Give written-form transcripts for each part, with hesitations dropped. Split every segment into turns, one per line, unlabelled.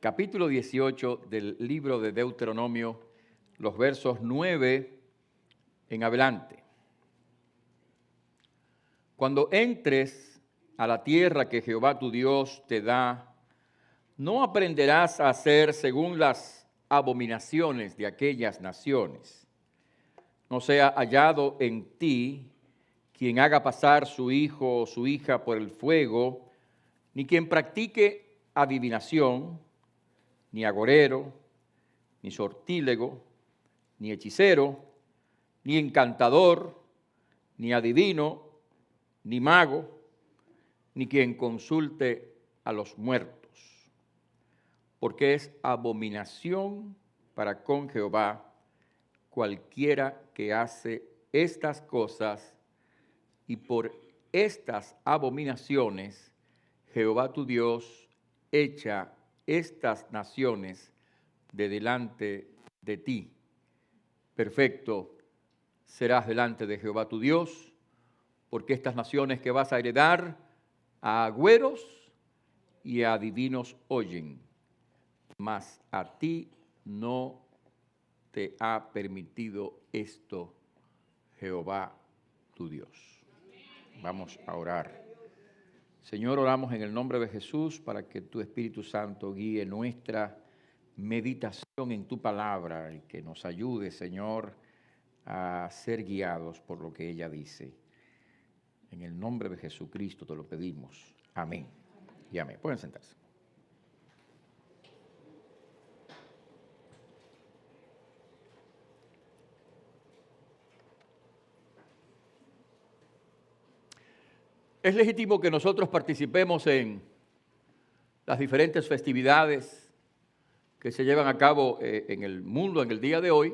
capítulo 18 del libro de Deuteronomio, los versos 9 en adelante. Cuando entres a la tierra que Jehová tu Dios te da, no aprenderás a hacer según las abominaciones de aquellas naciones. No sea hallado en ti quien haga pasar su hijo o su hija por el fuego, ni quien practique adivinación, ni agorero, ni sortílego, ni hechicero, ni encantador, ni adivino, ni mago, ni quien consulte a los muertos, porque es abominación para con Jehová cualquiera que hace estas cosas, y por estas abominaciones Jehová tu Dios echa estas naciones de delante de ti. Perfecto serás delante de Jehová tu Dios, porque estas naciones que vas a heredar a agüeros y a adivinos oyen, mas a ti no te ha permitido esto Jehová tu Dios. Vamos a orar. Señor, oramos en el nombre de Jesús para que tu Espíritu Santo guíe nuestra meditación en tu palabra y que nos ayude, Señor, a ser guiados por lo que ella dice. En el nombre de Jesucristo te lo pedimos. Amén y amén. Pueden sentarse. Es legítimo que nosotros participemos en las diferentes festividades que se llevan a cabo en el mundo en el día de hoy.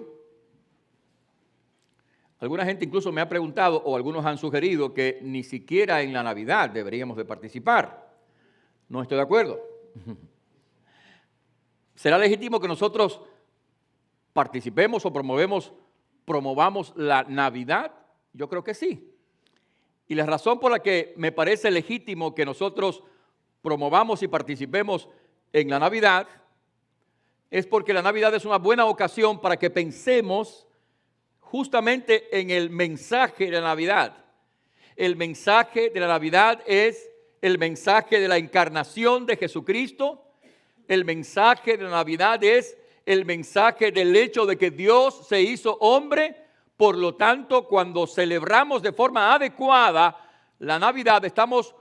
Alguna gente incluso me ha preguntado, o algunos han sugerido, que ni siquiera en la Navidad deberíamos de participar. No estoy de acuerdo. ¿Será legítimo que nosotros participemos o promovamos la Navidad? Yo creo que sí. Y la razón por la que me parece legítimo que nosotros promovamos y participemos en la Navidad es porque la Navidad es una buena ocasión para que pensemos justamente en el mensaje de la Navidad. El mensaje de la Navidad es el mensaje de la encarnación de Jesucristo. El mensaje de la Navidad es el mensaje del hecho de que Dios se hizo hombre. Por lo tanto, cuando celebramos de forma adecuada la Navidad, estamos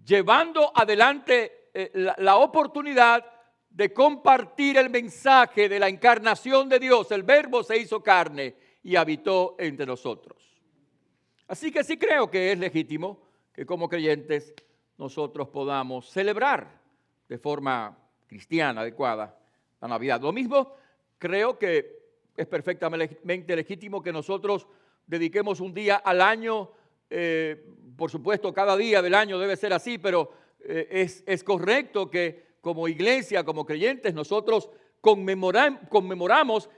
llevando adelante la oportunidad de compartir el mensaje de la encarnación de Dios. El Verbo se hizo carne y habitó entre nosotros. Así que sí creo que es legítimo que como creyentes nosotros podamos celebrar de forma cristiana adecuada la Navidad. Lo mismo creo que es perfectamente legítimo que nosotros dediquemos un día al año, por supuesto cada día del año debe ser así, pero es correcto que como iglesia, como creyentes, nosotros conmemoremos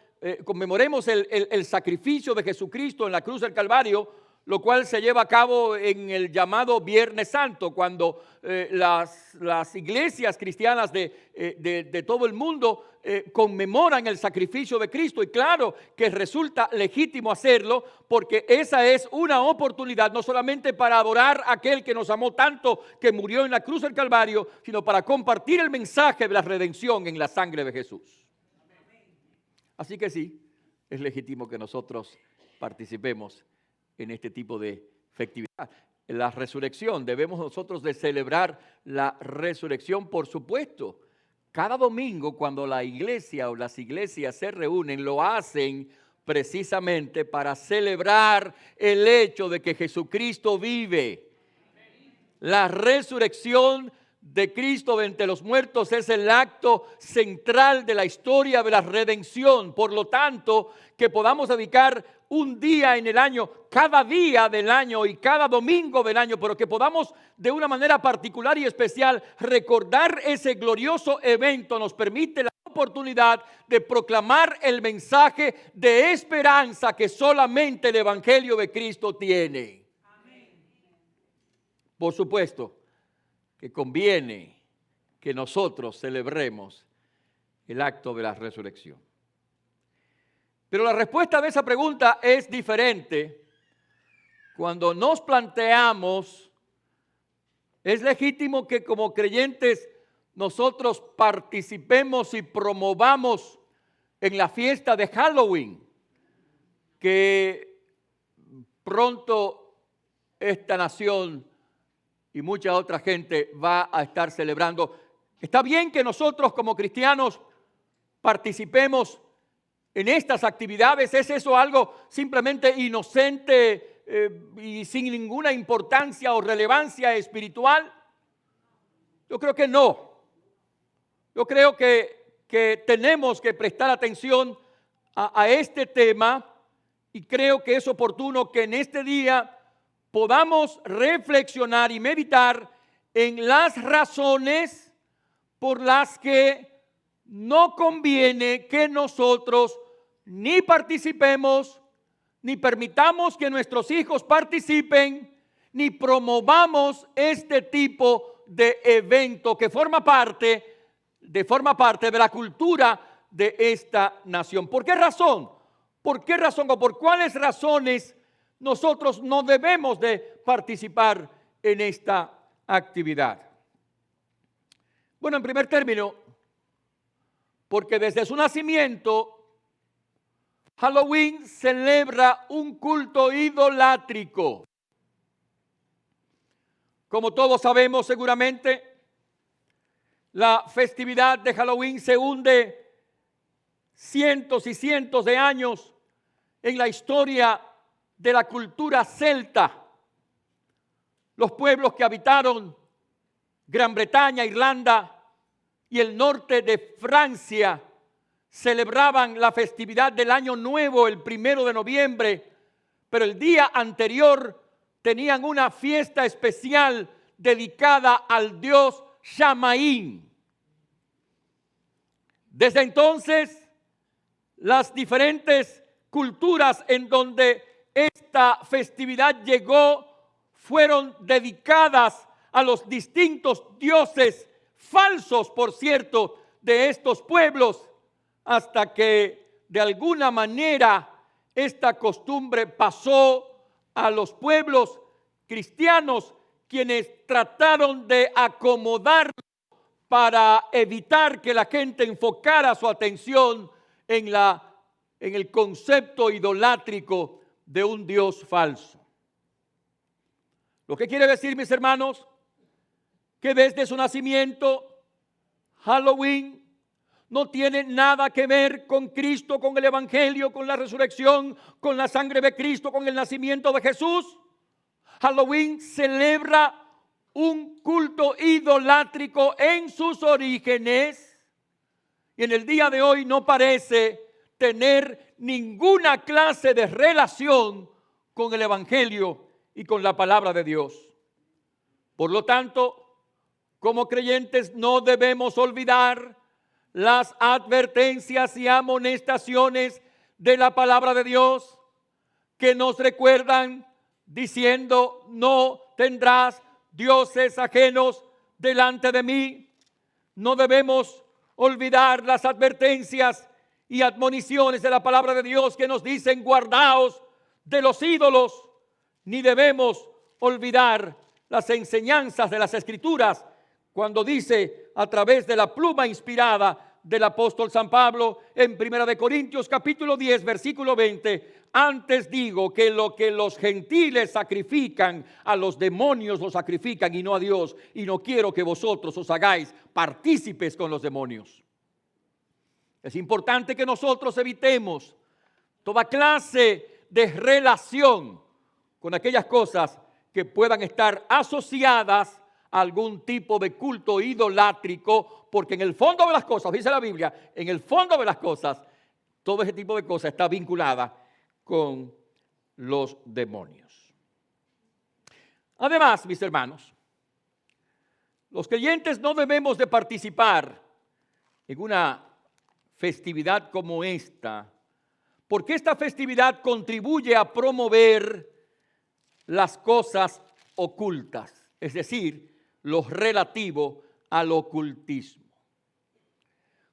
el sacrificio de Jesucristo en la cruz del Calvario, lo cual se lleva a cabo en el llamado Viernes Santo, cuando las iglesias cristianas de todo el mundo conmemoran el sacrificio de Cristo. Y claro que resulta legítimo hacerlo, porque esa es una oportunidad no solamente para adorar a aquel que nos amó tanto, que murió en la cruz del Calvario, sino para compartir el mensaje de la redención en la sangre de Jesús. Así que sí, es legítimo que nosotros participemos en este tipo de festividad. La resurrección, debemos nosotros de celebrar la resurrección, por supuesto. Cada domingo cuando la iglesia o las iglesias se reúnen, lo hacen precisamente para celebrar el hecho de que Jesucristo vive. La resurrección de Cristo de entre los muertos es el acto central de la historia de la redención. Por lo tanto, que podamos dedicar un día en el año, cada día del año y cada domingo del año, pero que podamos de una manera particular y especial recordar ese glorioso evento, nos permite la oportunidad de proclamar el mensaje de esperanza que solamente el Evangelio de Cristo tiene. Amén. Por supuesto que conviene que nosotros celebremos el acto de la resurrección. Pero la respuesta de esa pregunta es diferente cuando nos planteamos, ¿es legítimo que como creyentes nosotros participemos y promovamos en la fiesta de Halloween, que pronto esta nación y mucha otra gente va a estar celebrando? Está bien que nosotros como cristianos participemos en estas actividades. ¿Es eso algo simplemente inocente y sin ninguna importancia o relevancia espiritual? Yo creo que no. Yo creo que tenemos que prestar atención a este tema, y creo que es oportuno que en este día podamos reflexionar y meditar en las razones por las que no conviene que nosotros ni participemos, ni permitamos que nuestros hijos participen, ni promovamos este tipo de evento que forma parte de la cultura de esta nación. ¿Por qué razón? ¿Por qué razón o por cuáles razones nosotros no debemos de participar en esta actividad? Bueno, en primer término, porque desde su nacimiento, Halloween celebra un culto idolátrico. Como todos sabemos seguramente, la festividad de Halloween se hunde cientos y cientos de años en la historia de la cultura celta. Los pueblos que habitaron Gran Bretaña, Irlanda y el norte de Francia celebraban la festividad del Año Nuevo el 1 de noviembre, pero el día anterior tenían una fiesta especial dedicada al dios Shamaín. Desde entonces, las diferentes culturas en donde esta festividad llegó fueron dedicadas a los distintos dioses falsos, por cierto, de estos pueblos, hasta que de alguna manera esta costumbre pasó a los pueblos cristianos, quienes trataron de acomodarlo para evitar que la gente enfocara su atención en el concepto idolátrico de un Dios falso. Lo que quiere decir, mis hermanos, que desde su nacimiento, Halloween no tiene nada que ver con Cristo, con el Evangelio, con la resurrección, con la sangre de Cristo, con el nacimiento de Jesús. Halloween celebra un culto idolátrico en sus orígenes, y en el día de hoy no parece tener ninguna clase de relación con el Evangelio y con la palabra de Dios. Por lo tanto, como creyentes no debemos olvidar las advertencias y amonestaciones de la palabra de Dios, que nos recuerdan diciendo: no tendrás dioses ajenos delante de mí. No debemos olvidar las advertencias y admoniciones de la palabra de Dios que nos dicen: guardaos de los ídolos. Ni debemos olvidar las enseñanzas de las Escrituras cuando dice, a través de la pluma inspirada del apóstol San Pablo en 1 Corintios capítulo 10 versículo 20: antes digo que lo que los gentiles sacrifican, a los demonios lo sacrifican y no a Dios, y no quiero que vosotros os hagáis partícipes con los demonios. Es importante que nosotros evitemos toda clase de relación con aquellas cosas que puedan estar asociadas a algún tipo de culto idolátrico, porque en el fondo de las cosas, dice la Biblia, en el fondo de las cosas, todo ese tipo de cosas está vinculada con los demonios. Además, mis hermanos, los creyentes no debemos de participar en una festividad como esta, porque esta festividad contribuye a promover las cosas ocultas, es decir, lo relativo al ocultismo.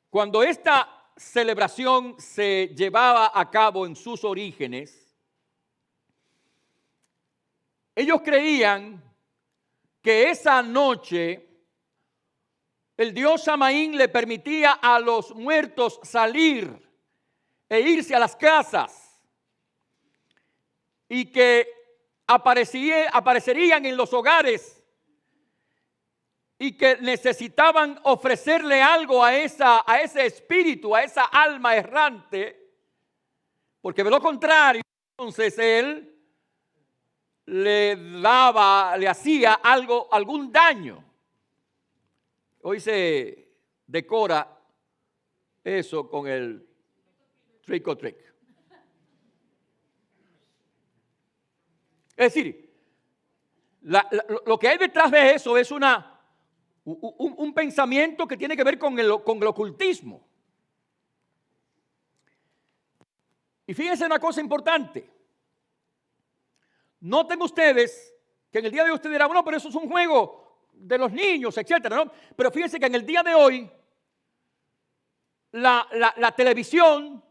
Cuando esta celebración se llevaba a cabo en sus orígenes, ellos creían que esa noche el dios Samaín le permitía a los muertos salir e irse a las casas y que aparecerían en los hogares y que necesitaban ofrecerle algo a ese espíritu, a esa alma errante, porque de lo contrario, entonces él le hacía algún daño. Hoy se decora eso con el trick or treat. Es decir, lo que hay detrás de eso es un pensamiento que tiene que ver con el ocultismo. Y fíjense una cosa importante. Noten ustedes que en el día de hoy ustedes dirán, bueno, pero eso es un juego de los niños, etcétera, ¿no? Pero fíjense que en el día de hoy la televisión,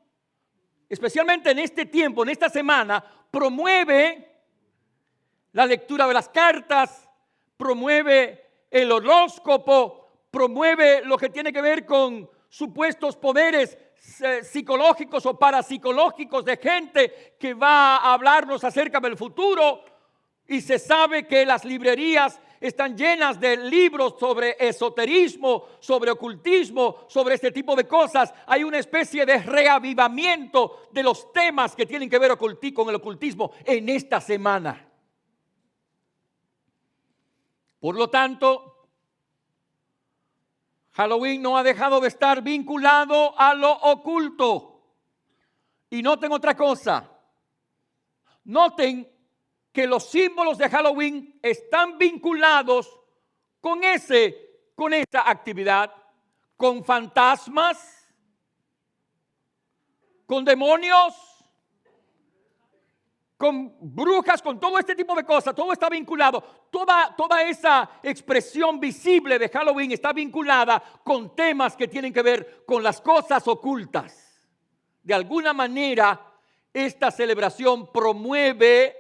especialmente en este tiempo, en esta semana, promueve la lectura de las cartas, promueve el horóscopo, promueve lo que tiene que ver con supuestos poderes psicológicos o parapsicológicos de gente que va a hablarnos acerca del futuro, y se sabe que las librerías están llenas de libros sobre esoterismo, sobre ocultismo, sobre este tipo de cosas. Hay una especie de reavivamiento de los temas que tienen que ver con el ocultismo en esta semana. Por lo tanto, Halloween no ha dejado de estar vinculado a lo oculto. Y noten otra cosa. Noten que los símbolos de Halloween están vinculados con esa actividad, con fantasmas, con demonios, con brujas, con todo este tipo de cosas. Todo está vinculado. Toda esa expresión visible de Halloween está vinculada con temas que tienen que ver con las cosas ocultas. De alguna manera, esta celebración promueve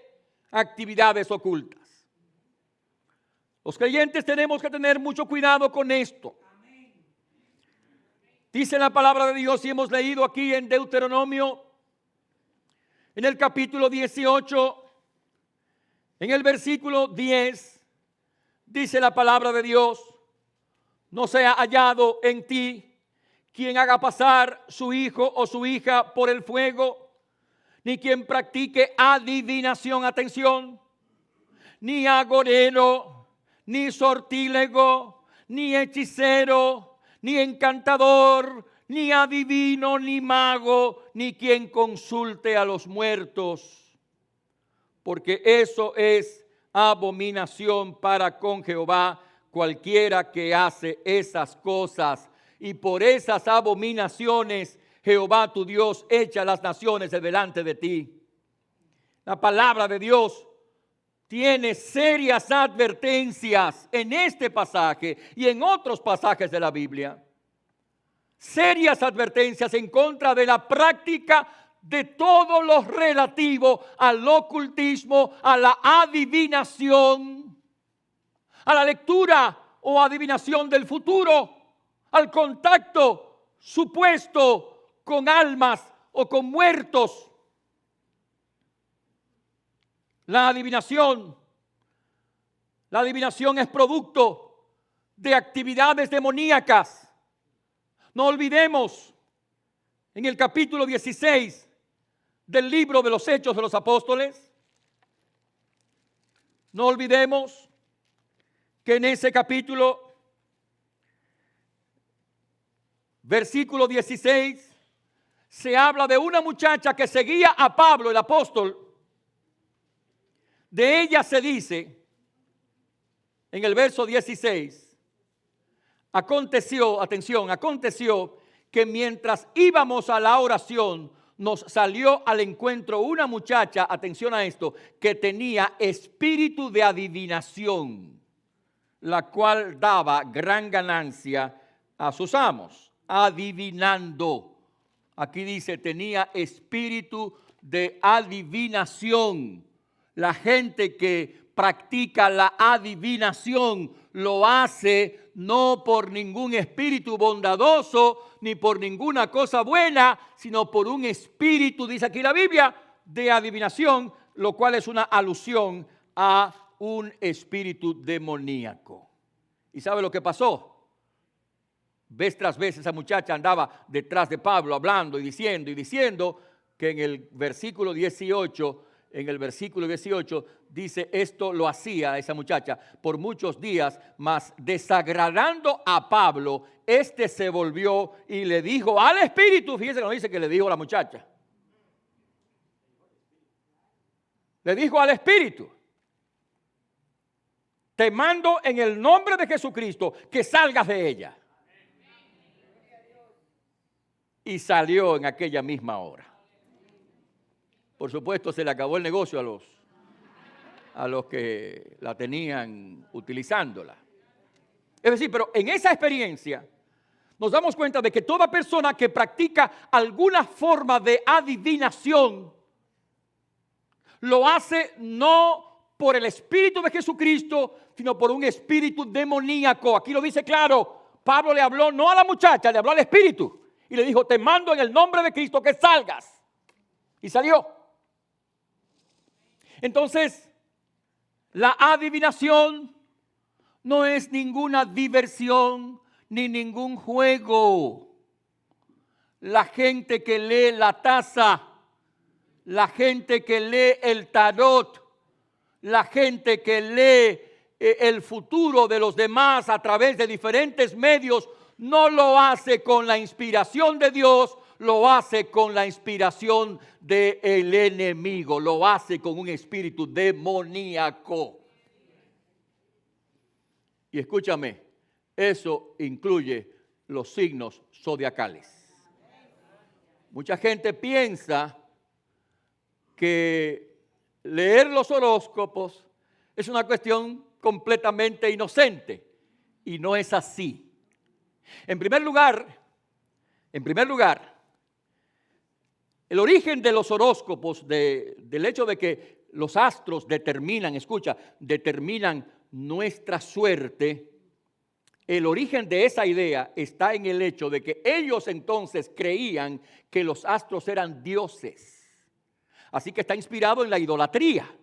actividades ocultas. Los creyentes tenemos que tener mucho cuidado con esto. Dice la palabra de Dios, y hemos leído aquí en Deuteronomio, en el capítulo 18, en el versículo 10, dice la palabra de Dios: no sea hallado en ti quien haga pasar su hijo o su hija por el fuego, ni quien practique adivinación, atención, ni agorero, ni sortílego, ni hechicero, ni encantador, ni adivino, ni mago, ni quien consulte a los muertos, porque eso es abominación para con Jehová cualquiera que hace esas cosas, y por esas abominaciones Jehová tu Dios echa las naciones de delante de ti. La palabra de Dios tiene serias advertencias en este pasaje y en otros pasajes de la Biblia. Serias advertencias en contra de la práctica de todo lo relativo al ocultismo, a la adivinación, a la lectura o adivinación del futuro, al contacto supuesto con almas o con muertos. La adivinación es producto de actividades demoníacas. No olvidemos, en el capítulo 16 del libro de los Hechos de los Apóstoles, no olvidemos que en ese capítulo, versículo 16, se habla de una muchacha que seguía a Pablo, el apóstol. De ella se dice, en el verso 16, aconteció que mientras íbamos a la oración, nos salió al encuentro una muchacha, atención a esto, que tenía espíritu de adivinación. la cual daba gran ganancia a sus amos, adivinando. Aquí dice, tenía espíritu de adivinación. La gente que practica la adivinación lo hace no por ningún espíritu bondadoso ni por ninguna cosa buena, sino por un espíritu, dice aquí la Biblia, de adivinación, lo cual es una alusión a un espíritu demoníaco. ¿Y sabe lo que pasó? Vez tras vez esa muchacha andaba detrás de Pablo hablando y diciendo que en el versículo 18 dice, esto lo hacía esa muchacha por muchos días, mas desagradando a Pablo, este se volvió y le dijo al espíritu, fíjense que no dice que le dijo a la muchacha, le dijo al espíritu, te mando en el nombre de Jesucristo que salgas de ella. Y salió en aquella misma hora. Por supuesto, se le acabó el negocio a los que la tenían utilizándola. Es decir, pero en esa experiencia nos damos cuenta de que toda persona que practica alguna forma de adivinación lo hace no por el Espíritu de Jesucristo, sino por un espíritu demoníaco. Aquí lo dice claro. Pablo le habló no a la muchacha, le habló al espíritu. Y le dijo, te mando en el nombre de Cristo que salgas. Y salió. Entonces, la adivinación no es ninguna diversión ni ningún juego. La gente que lee la taza, la gente que lee el tarot, la gente que lee el futuro de los demás a través de diferentes medios, no lo hace con la inspiración de Dios, lo hace con la inspiración del enemigo, lo hace con un espíritu demoníaco. Y escúchame, eso incluye los signos zodiacales. Mucha gente piensa que leer los horóscopos es una cuestión completamente inocente y no es así. En primer lugar, el origen de los horóscopos, del hecho de que los astros determinan nuestra suerte, el origen de esa idea está en el hecho de que ellos entonces creían que los astros eran dioses. Así que está inspirado en la idolatría.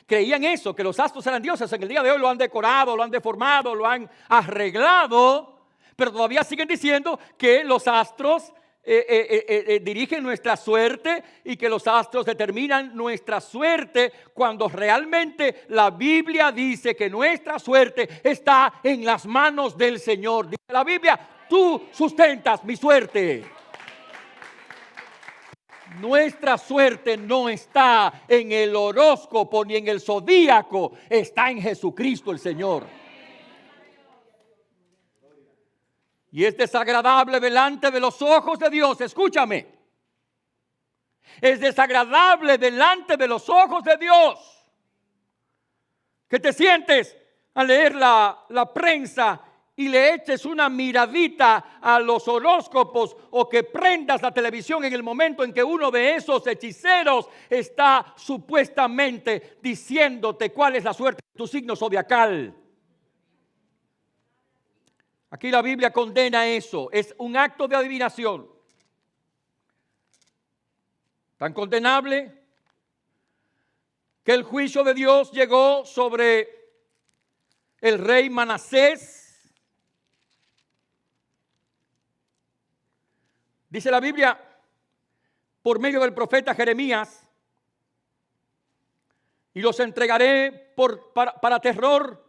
Creían eso, que los astros eran dioses. En el día de hoy lo han decorado, lo han deformado, lo han arreglado, pero todavía siguen diciendo que los astros dirigen nuestra suerte y que los astros determinan nuestra suerte, cuando realmente la Biblia dice que nuestra suerte está en las manos del Señor. Dice la Biblia, tú sustentas mi suerte. Nuestra suerte no está en el horóscopo ni en el zodíaco, está en Jesucristo el Señor. Y es desagradable delante de los ojos de Dios, escúchame. Es desagradable delante de los ojos de Dios que te sientes a leer la prensa y le eches una miradita a los horóscopos, o que prendas la televisión en el momento en que uno de esos hechiceros está supuestamente diciéndote cuál es la suerte de tu signo zodiacal. Aquí la Biblia condena eso, es un acto de adivinación. Tan condenable que el juicio de Dios llegó sobre el rey Manasés. Dice la Biblia, por medio del profeta Jeremías, y los entregaré para terror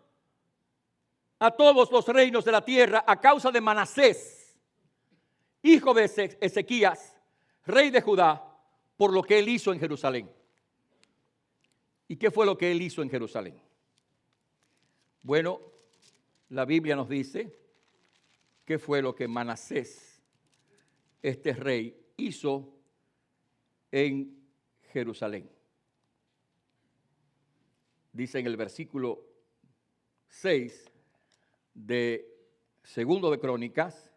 a todos los reinos de la tierra a causa de Manasés, hijo de Ezequías, rey de Judá, por lo que él hizo en Jerusalén. ¿Y qué fue lo que él hizo en Jerusalén? Bueno, la Biblia nos dice qué fue lo que Manasés, este rey, hizo en Jerusalén. Dice en el versículo 6 de Segundo de Crónicas,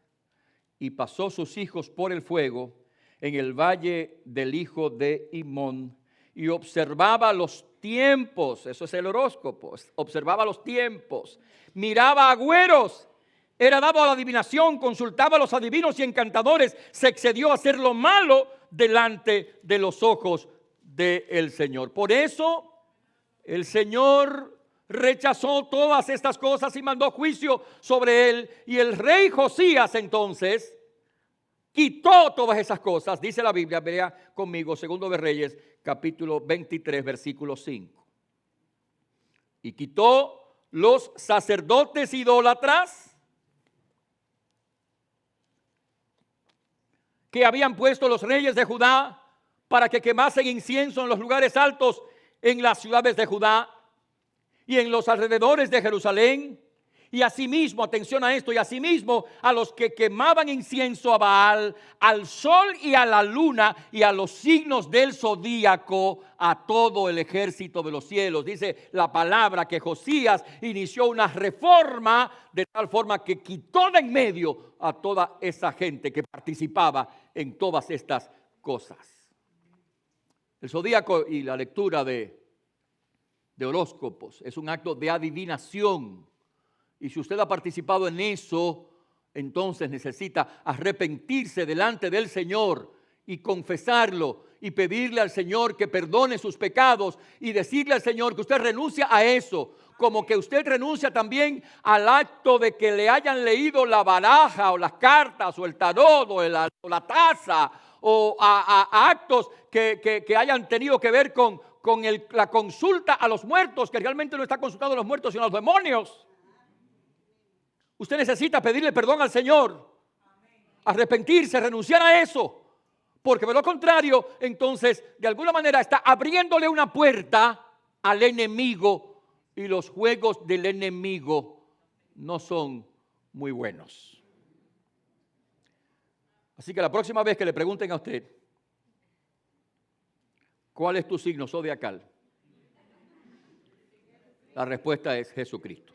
y pasó sus hijos por el fuego en el valle del hijo de Himón, y observaba los tiempos, eso es el horóscopo, observaba los tiempos, miraba agüeros, era dado a la adivinación, consultaba a los adivinos y encantadores, se excedió a hacer lo malo delante de los ojos del Señor. Por eso el Señor rechazó todas estas cosas y mandó juicio sobre él, y el rey Josías entonces quitó todas esas cosas. Dice la Biblia, vea conmigo, Segundo de Reyes, capítulo 23, versículo 5. Y quitó los sacerdotes idólatras que habían puesto los reyes de Judá para que quemasen incienso en los lugares altos en las ciudades de Judá y en los alrededores de Jerusalén. Y asimismo, atención a esto, y asimismo a los que quemaban incienso a Baal, al sol y a la luna y a los signos del zodíaco, a todo el ejército de los cielos. Dice la palabra que Josías inició una reforma de tal forma que quitó de en medio a toda esa gente que participaba en todas estas cosas. El zodíaco y la lectura de horóscopos es un acto de adivinación. Y si usted ha participado en eso, entonces necesita arrepentirse delante del Señor y confesarlo y pedirle al Señor que perdone sus pecados y decirle al Señor que usted renuncia a eso, como que usted renuncia también al acto de que le hayan leído la baraja o las cartas o el tarot o la taza o a actos que hayan tenido que ver con la consulta a los muertos, que realmente no está consultando a los muertos sino a los demonios. Usted necesita pedirle perdón al Señor, arrepentirse, renunciar a eso, porque de lo contrario, entonces, de alguna manera está abriéndole una puerta al enemigo, y los juegos del enemigo no son muy buenos. Así que la próxima vez que le pregunten a usted, ¿cuál es tu signo zodiacal? La respuesta es Jesucristo.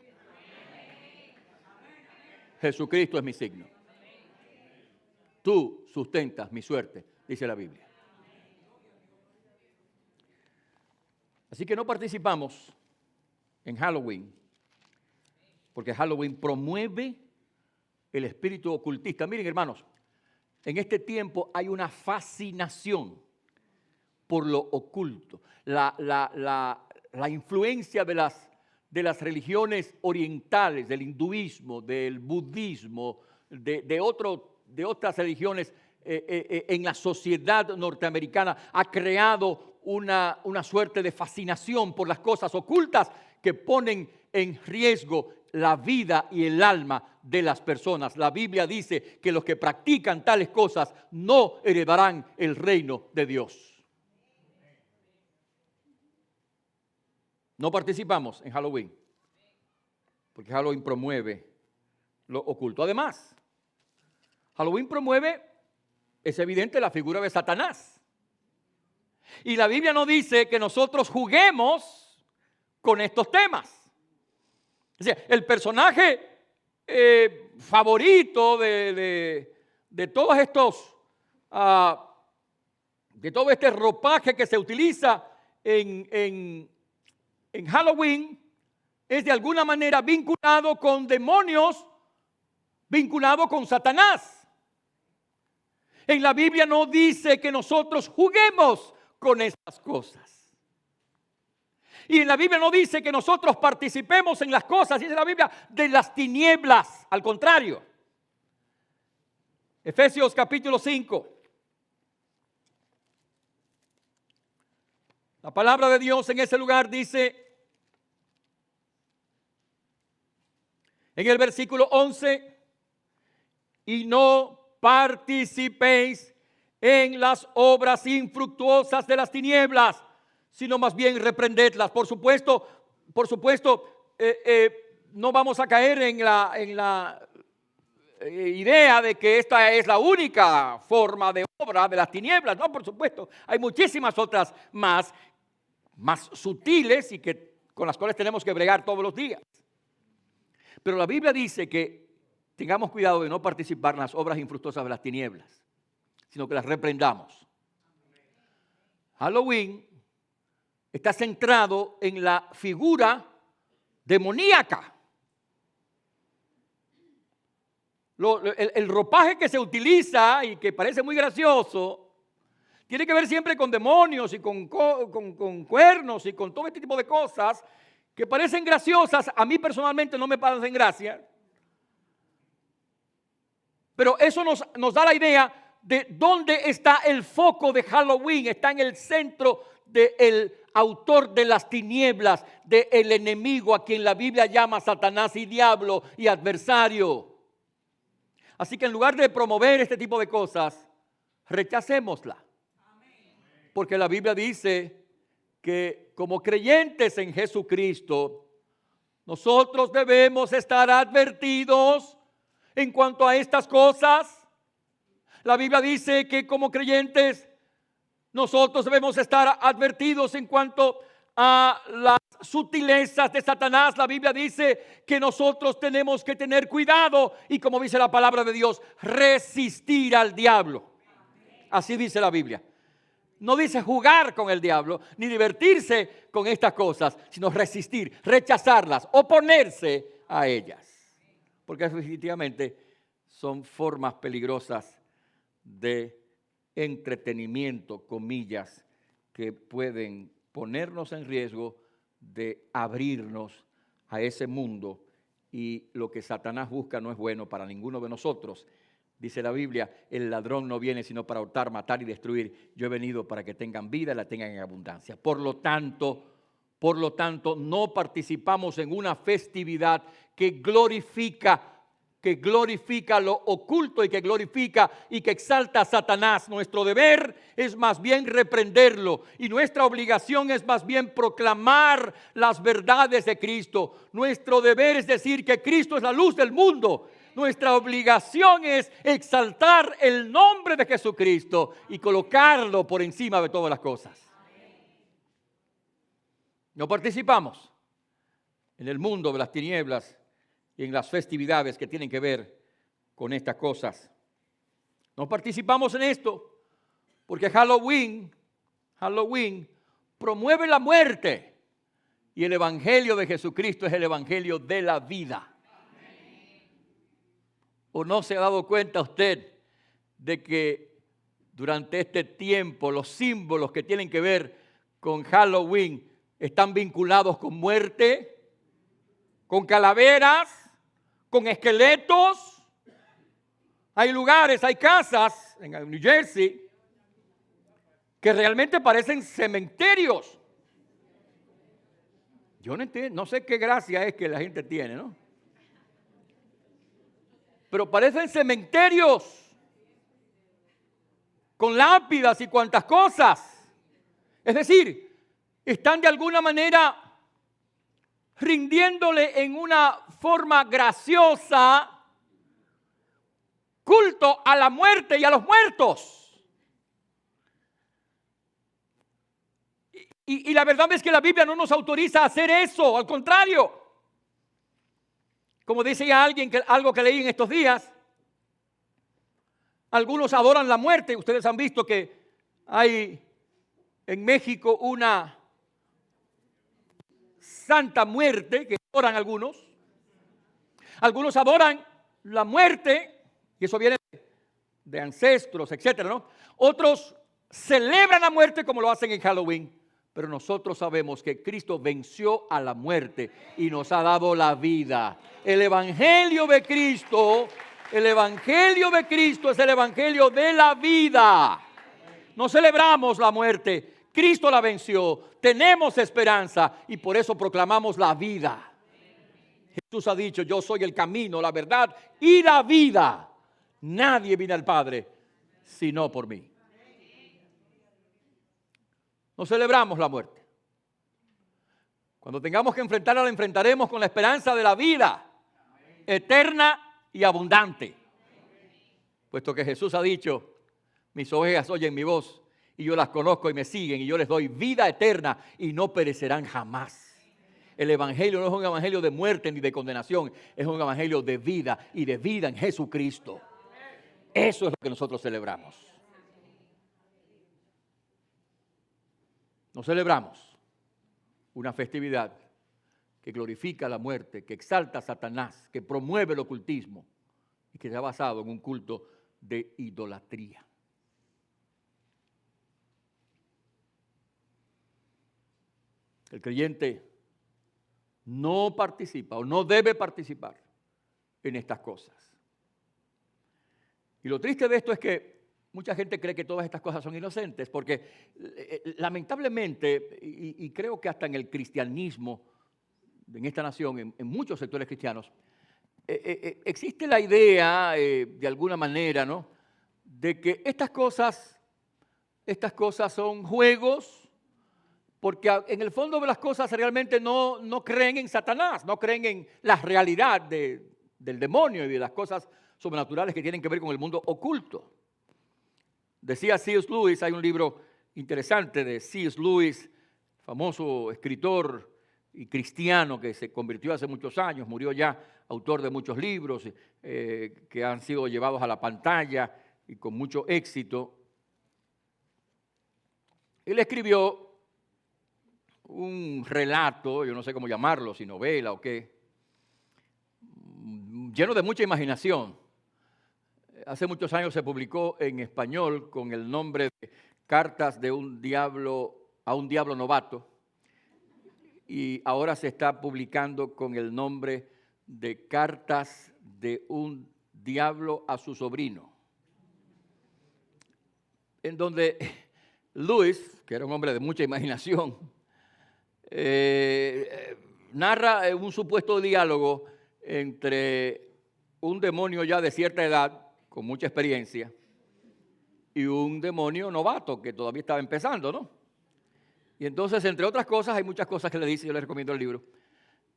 Jesucristo es mi signo. Tú sustentas mi suerte, dice la Biblia. Así que no participamos en Halloween, porque Halloween promueve el espíritu ocultista. Miren, hermanos, en este tiempo hay una fascinación por lo oculto. La influencia de las religiones orientales, del hinduismo, del budismo, de otras religiones en la sociedad norteamericana ha creado una suerte de fascinación por las cosas ocultas que ponen en riesgo la vida y el alma de las personas. La Biblia dice que los que practican tales cosas no heredarán el reino de Dios. No participamos en Halloween, porque Halloween promueve lo oculto. Además, Halloween promueve, es evidente, la figura de Satanás. Y la Biblia no dice que nosotros juguemos con estos temas. O sea, el personaje favorito de todos estos, de todo este ropaje que se utiliza en Halloween, es de alguna manera vinculado con demonios, vinculado con Satanás. En la Biblia no dice que nosotros juguemos con esas cosas. Y en la Biblia no dice que nosotros participemos en las cosas, dice la Biblia, de las tinieblas. Al contrario. Efesios capítulo 5. La palabra de Dios en ese lugar dice, en el versículo 11, y no participéis en las obras infructuosas de las tinieblas, sino más bien reprendedlas. Por supuesto, no vamos a caer en la idea de que esta es la única forma de obra de las tinieblas. No, por supuesto, hay muchísimas otras más sutiles y con las cuales tenemos que bregar todos los días. Pero la Biblia dice que tengamos cuidado de no participar en las obras infructuosas de las tinieblas, sino que las reprendamos. Halloween está centrado en la figura demoníaca. El ropaje que se utiliza y que parece muy gracioso tiene que ver siempre con demonios y con cuernos y con todo este tipo de cosas que parecen graciosas. A mí personalmente no me parecen gracia. Pero eso nos da la idea de dónde está el foco de Halloween. Está en el centro del autor de las tinieblas, del enemigo a quien la Biblia llama Satanás y diablo y adversario. Así que en lugar de promover este tipo de cosas, rechacémosla. Porque la Biblia dice que como creyentes en Jesucristo, nosotros debemos estar advertidos en cuanto a estas cosas. La Biblia dice que como creyentes nosotros debemos estar advertidos en cuanto a las sutilezas de Satanás. La Biblia dice que nosotros tenemos que tener cuidado y, como dice la palabra de Dios, resistir al diablo. Así dice la Biblia. No dice jugar con el diablo, ni divertirse con estas cosas, sino resistir, rechazarlas, oponerse a ellas. Porque definitivamente son formas peligrosas de entretenimiento, comillas, que pueden ponernos en riesgo de abrirnos a ese mundo. Y lo que Satanás busca no es bueno para ninguno de nosotros. Dice la Biblia, el ladrón no viene sino para hurtar, matar y destruir. Yo he venido para que tengan vida y la tengan en abundancia. Por lo tanto, no participamos en una festividad que glorifica lo oculto y que glorifica y que exalta a Satanás. Nuestro deber es más bien reprenderlo y nuestra obligación es más bien proclamar las verdades de Cristo. Nuestro deber es decir que Cristo es la luz del mundo. Nuestra obligación es exaltar el nombre de Jesucristo y colocarlo por encima de todas las cosas. No participamos en el mundo de las tinieblas y en las festividades que tienen que ver con estas cosas. No participamos en esto porque Halloween promueve la muerte y el evangelio de Jesucristo es el evangelio de la vida. ¿O no se ha dado cuenta usted de que durante este tiempo los símbolos que tienen que ver con Halloween están vinculados con muerte, con calaveras, con esqueletos? Hay lugares, hay casas en New Jersey que realmente parecen cementerios. Yo no entiendo, no sé qué gracia es que la gente tiene, ¿no? Pero parecen cementerios con lápidas y cuantas cosas. Es decir, están de alguna manera rindiéndole en una forma graciosa culto a la muerte y a los muertos. Y la verdad es que la Biblia no nos autoriza a hacer eso, al contrario. Como decía alguien, algo que leí en estos días, algunos adoran la muerte. Ustedes han visto que hay en México una santa muerte que adoran algunos. Algunos adoran la muerte, y eso viene de ancestros, etcétera, ¿no? Otros celebran la muerte como lo hacen en Halloween. Pero nosotros sabemos que Cristo venció a la muerte y nos ha dado la vida. El evangelio de Cristo es el evangelio de la vida. No celebramos la muerte, Cristo la venció, tenemos esperanza y por eso proclamamos la vida. Jesús ha dicho, yo soy el camino, la verdad y la vida. Nadie viene al Padre sino por mí. No celebramos la muerte. Cuando tengamos que enfrentarla, la enfrentaremos con la esperanza de la vida eterna y abundante. Puesto que Jesús ha dicho, mis ovejas oyen mi voz y yo las conozco y me siguen y yo les doy vida eterna y no perecerán jamás. El evangelio no es un evangelio de muerte ni de condenación, es un evangelio de vida y de vida en Jesucristo. Eso es lo que nosotros celebramos. No celebramos una festividad que glorifica la muerte, que exalta a Satanás, que promueve el ocultismo y que se ha basado en un culto de idolatría. El creyente no participa o no debe participar en estas cosas. Y lo triste de esto es que mucha gente cree que todas estas cosas son inocentes, porque lamentablemente, y creo que hasta en el cristianismo, en esta nación, en muchos sectores cristianos, existe la idea, de alguna manera, ¿no?, de que estas cosas son juegos, porque en el fondo de las cosas realmente no creen en Satanás, no creen en la realidad del demonio y de las cosas sobrenaturales que tienen que ver con el mundo oculto. Decía C.S. Lewis, hay un libro interesante de C.S. Lewis, famoso escritor y cristiano que se convirtió hace muchos años, murió ya, autor de muchos libros que han sido llevados a la pantalla y con mucho éxito. Él escribió un relato, yo no sé cómo llamarlo, si novela o qué, lleno de mucha imaginación. Hace muchos años se publicó en español con el nombre de Cartas de un diablo a un diablo novato, y ahora se está publicando con el nombre de Cartas de un diablo a su sobrino, en donde Lewis, que era un hombre de mucha imaginación, narra un supuesto diálogo entre un demonio ya de cierta edad, con mucha experiencia, y un demonio novato que todavía estaba empezando, ¿no? Y entonces, entre otras cosas, hay muchas cosas que le dice, yo le recomiendo el libro.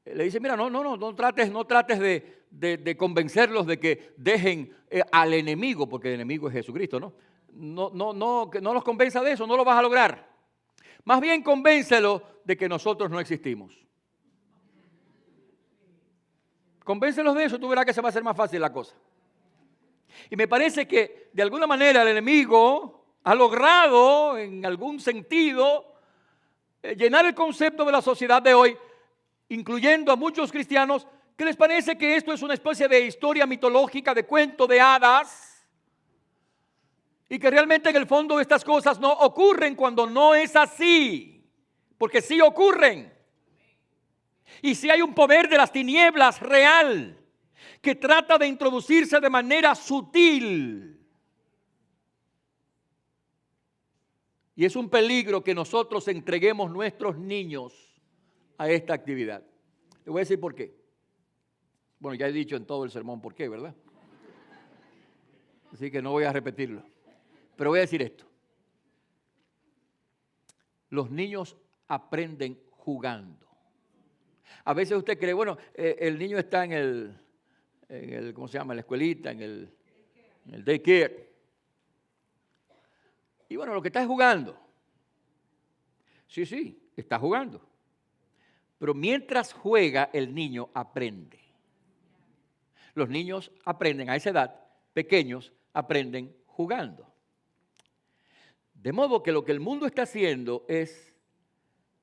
Le dice, mira, no trates de convencerlos de que dejen al enemigo, porque el enemigo es Jesucristo, ¿no? Que no los convenza de eso, no lo vas a lograr. Más bien convéncelos de que nosotros no existimos. Convéncelos de eso, tú verás que se va a hacer más fácil la cosa. Y me parece que de alguna manera el enemigo ha logrado, en algún sentido, llenar el concepto de la sociedad de hoy, incluyendo a muchos cristianos, que les parece que esto es una especie de historia mitológica, de cuento de hadas, y que realmente en el fondo estas cosas no ocurren cuando no es así, porque sí ocurren. Y si hay un poder de las tinieblas real, que trata de introducirse de manera sutil. Y es un peligro que nosotros entreguemos nuestros niños a esta actividad. Le voy a decir por qué. Bueno, ya he dicho en todo el sermón por qué, ¿verdad? Así que no voy a repetirlo. Pero voy a decir esto. Los niños aprenden jugando. A veces usted cree, bueno, el niño está en el ¿cómo se llama? En la escuelita, en el daycare. Y bueno, lo que está es jugando. Sí, está jugando. Pero mientras juega, el niño aprende. Los niños aprenden a esa edad, pequeños, aprenden jugando. De modo que lo que el mundo está haciendo es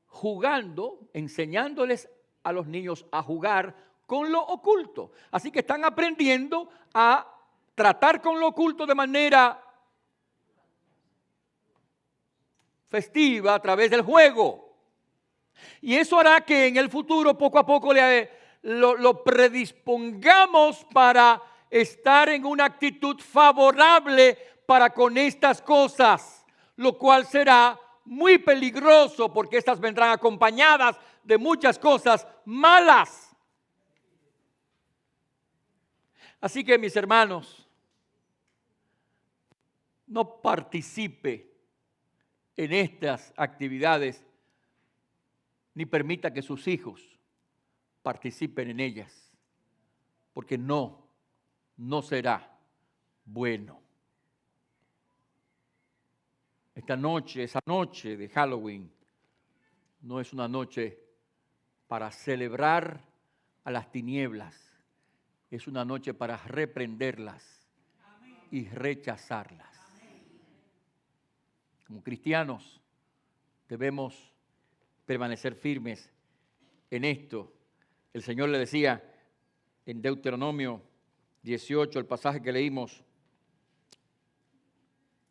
jugando, enseñándoles a los niños a jugar con lo oculto. Así que están aprendiendo a tratar con lo oculto de manera festiva a través del juego. Y eso hará que en el futuro poco a poco lo predispongamos para estar en una actitud favorable para con estas cosas, lo cual será muy peligroso porque estas vendrán acompañadas de muchas cosas malas. Así que, mis hermanos, no participe en estas actividades ni permita que sus hijos participen en ellas, porque no será bueno. Esa noche de Halloween no es una noche para celebrar a las tinieblas. Es una noche para reprenderlas y rechazarlas. Como cristianos debemos permanecer firmes en esto. El Señor le decía en Deuteronomio 18, el pasaje que leímos,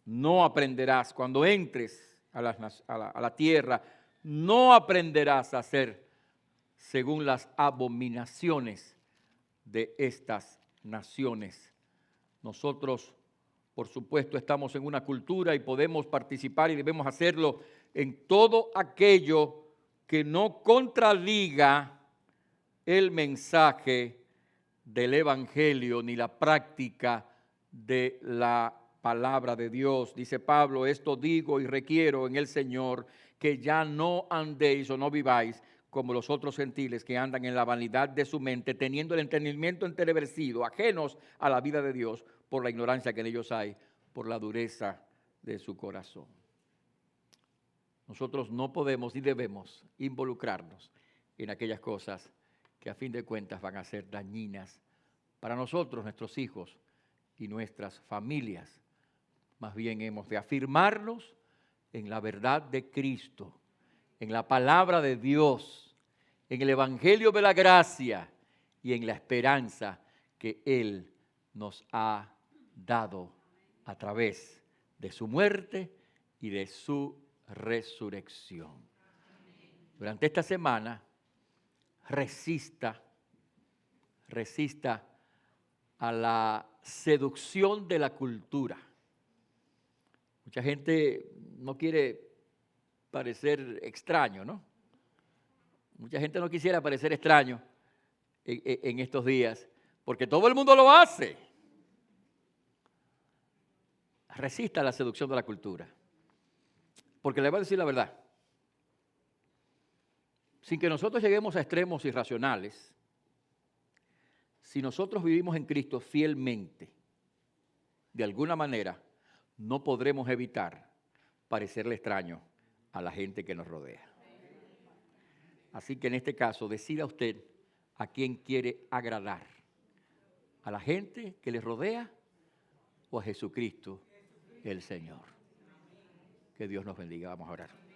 no aprenderás, cuando entres a la tierra, no aprenderás a hacer según las abominaciones de estas naciones. Nosotros, por supuesto, estamos en una cultura y podemos participar y debemos hacerlo en todo aquello que no contradiga el mensaje del Evangelio ni la práctica de la palabra de Dios. Dice Pablo, esto digo y requiero en el Señor, que ya no andéis o no viváis como los otros gentiles que andan en la vanidad de su mente, teniendo el entendimiento entenebrecido, ajenos a la vida de Dios, por la ignorancia que en ellos hay, por la dureza de su corazón. Nosotros no podemos ni debemos involucrarnos en aquellas cosas que a fin de cuentas van a ser dañinas para nosotros, nuestros hijos y nuestras familias. Más bien hemos de afirmarnos en la verdad de Cristo, en la palabra de Dios, en el Evangelio de la gracia y en la esperanza que Él nos ha dado a través de su muerte y de su resurrección. Durante esta semana, resista a la seducción de la cultura. Mucha gente no quiere parecer extraño, ¿no? Mucha gente no quisiera parecer extraño en estos días, porque todo el mundo lo hace. Resista la seducción de la cultura. Porque le voy a decir la verdad. Sin que nosotros lleguemos a extremos irracionales, si nosotros vivimos en Cristo fielmente, de alguna manera, no podremos evitar parecerle extraño a la gente que nos rodea. Así que en este caso, decida usted a quién quiere agradar, a la gente que le rodea o a Jesucristo, el Señor. Que Dios nos bendiga. Vamos a orar.